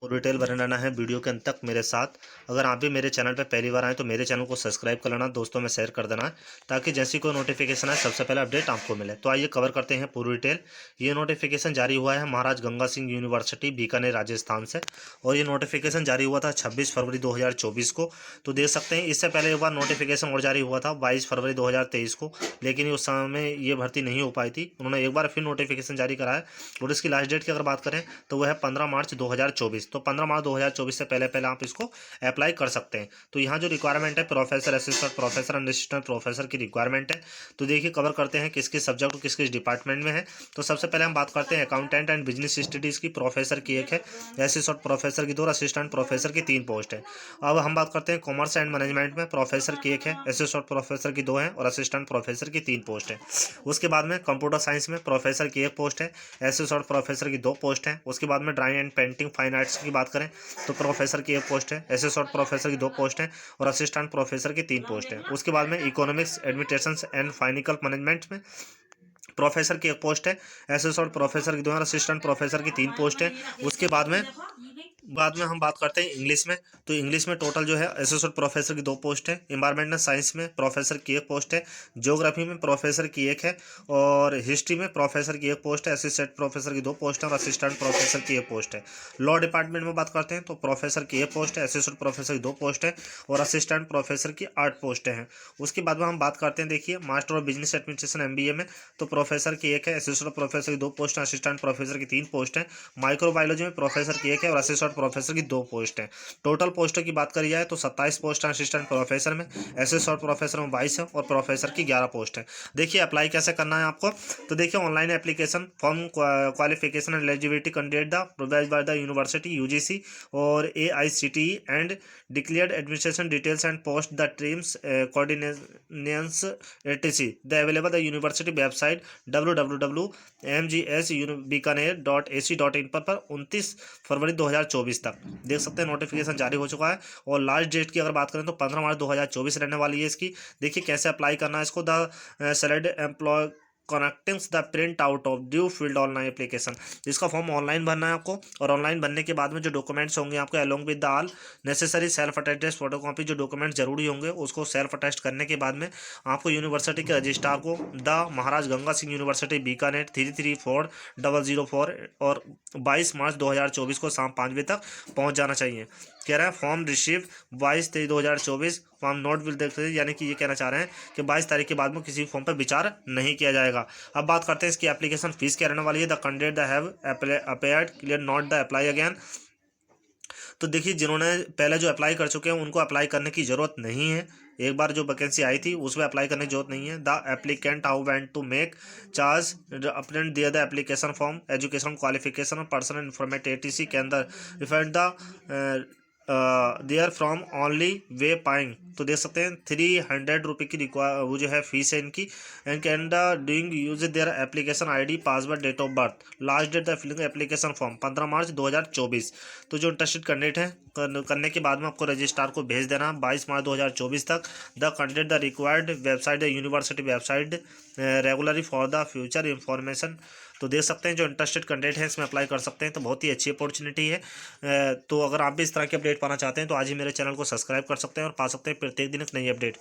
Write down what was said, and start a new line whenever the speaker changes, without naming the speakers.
और डिटेल बने रहना है वीडियो के अंत तक मेरे साथ। अगर आप भी मेरे चैनल पर पहली बार आए तो मेरे चैनल को सब्सक्राइब कर लेना, दोस्तों में शेयर कर देना है ताकि जैसी कोई नोटिफिकेशन है सबसे पहले अपडेट आपको मिले। तो आइए कवर करते हैं पूरी डिटेल। ये नोटिफिकेशन जारी हुआ है महाराज गंगा सिंह यूनिवर्सिटी बीकानेर राजस्थान से, और ये नोटिफिकेशन जारी हुआ था 26 फरवरी 2024 को। तो देख सकते हैं इससे पहले एक बार नोटिफिकेशन और जारी हुआ था 22 फरवरी 2023 को, लेकिन उस समय ये भर्ती नहीं हो पाई थी। उन्होंने एक बार फिर नोटिफिकेशन जारी करा है और इसकी लास्ट डेट की अगर बात करें तो वह है 15 मार्च 2024। तो 15 मार्च 2024 से पहले पहले आप इसको अप्लाई कर सकते हैं। तो यहाँ जो रिक्वायरमेंट है professor, assistant professor and assistant professor की रिक्वायरमेंट है। तो देखिए कवर करते हैं किस किस सब्जेक्ट और किस किस डिपार्टमेंट में है। तो सबसे पहले हम बात करते हैं अकाउंटेंट एंड बिजनेस स्टडीज़ की, प्रोफेसर की एक है, असिस्टेंट प्रोफेसर की 2 और असिस्टेंट प्रोफेसर की 3 पोस्ट है। अब हम बात करते हैं कॉमर्स एंड मैनेजमेंट में, प्रोफेसर की एक है, असिस्टेंट प्रोफेसर की 2 है और असिस्टेंट प्रोफेसर की 3 पोस्ट है। उसके बाद में कंप्यूटर साइंस में प्रोफेसर की 1 पोस्ट है, असिस्टेंट प्रोफेसर की 2 पोस्ट है। उसके बाद में drawing and painting fine arts की बात करें तो प्रोफेसर की 1 पोस्ट है, असिस्टेंट प्रोफेसर की 2 पोस्ट है और असिस्टेंट प्रोफेसर की 3 पोस्ट है। उसके बाद में economics administration and financial management में प्रोफेसर की 1 पोस्ट है, असिस्टेंट प्रोफेसर की 2 और असिस्टेंट प्रोफेसर की 3 पोस्ट है। उसके बाद में हम बात करते हैं इंग्लिश में। तो इंग्लिश में टोटल जो है एसोसिएट प्रोफेसर की 2 पोस्ट है, इन्वायरमेंटल साइंस में प्रोफेसर की 1 पोस्ट है, ज्योग्राफी में प्रोफेसर की 1 है और हिस्ट्री में प्रोफेसर की 1 पोस्ट है, असिस्टेंट प्रोफेसर की 2 पोस्ट है और असिस्टेंट प्रोफेसर की 1 पोस्ट है। लॉ डिपार्टमेंट में बात करते हैं तो प्रोफेसर की 1 पोस्ट है, असिस्टेंट प्रोफेसर की 2 पोस्ट है और असिस्टेंट प्रोफेसर की 8 पोस्टें हैं। उसके बाद में हम बात करते हैं, देखिए master of business administration MBA में तो प्रोफेसर की 1 है, असिस्टेंट प्रोफेसर की 2 पोस्ट है, असिस्टेंट प्रोफेसर की 3 पोस्ट है। माइक्रोबायोलॉजी में प्रोफेसर की 1 है और असिस्टेंट प्रोफेसर की 2 पोस्ट है। टोटल पोस्टों की बात करी जाए तो 27 पोस्ट है असिस्टेंट प्रोफेसर में, असिस्टेंट प्रोफेसर में 22 है और प्रोफेसर की 11 पोस्ट है। देखिए अप्लाई कैसे करना है आपको। तो देखिए online application form qualification and eligibility candidate the provide by the university UGC और AICTE and declared administration details and post the TRIMS coordinations etc the available the university website www.mgsbikaner.ac.in पर 29 फरवरी 2024 तक देख सकते हैं नोटिफिकेशन जारी हो चुका है। और लास्ट डेट की अगर बात करें तो 15 मार्च 2024 रहने वाली है इसकी। देखिए कैसे अप्लाई करना है इसको। The selected employ connecting the print out of due field online application. इसका फॉर्म ऑनलाइन भरना है आपको और ऑनलाइन भरने के बाद में जो डॉक्यूमेंट्स होंगे आपको along with the all necessary self attested photocopy, जो डॉक्यूमेंट्स जरूरी होंगे उसको सेल्फ अटेस्ट करने के बाद में आपको यूनिवर्सिटी के रजिस्ट्रार को the Maharaj Ganga Singh university Bikaner 334004 और 22 मार्च 2024 को शाम 5 बजे तक पहुंच जाना चाहिए। कह रहा है form receive 22/3/2024, form note will देख रहे, यानी कि ये कहना चाह रहे हैं कि 22 तारीख के बाद में किसी फॉर्म पर विचार नहीं किया जाएगा। अब बात करते हैं इसकी एप्लीकेशन फीस क्या रहने वाली है। The candidate the have appeared clear not the apply again. तो देखिए जिन्होंने पहले जो अप्लाई कर चुके हैं उनको अप्लाई करने की ज़रूरत नहीं है। एक बार जो वैकेंसी आई थी उसमें अप्लाई करने की जरूरत नहीं है। The applicant how went to make charge update दिया the application form education qualification और पर्सनल इन्फॉर्मेट ATC के अंदर refund the there from only way paying. तो देख सकते हैं 300 रुपये की वो जो है फीस है इनकी। And can the doing use their application ID password date of birth. Last date the filling application form 15 March 2024। तो जो इंटरेस्टेड कैंडिडेट है करने के बाद में आपको रजिस्ट्रार को भेज देना 22 मार्च 2024 तक। The candidate the required website the university website regularly for the future information. तो देख सकते हैं जो इंटरेस्टेड कैंडिडेट है इसमें अप्लाई कर सकते हैं। तो बहुत ही अच्छी अपॉर्चुनिटी है। तो अगर आप भी इस तरह की अपडेट पाना चाहते हैं तो आज ही मेरे चैनल को सब्सक्राइब कर सकते हैं और पा सकते हैं प्रत्येक दिन एक नई अपडेट।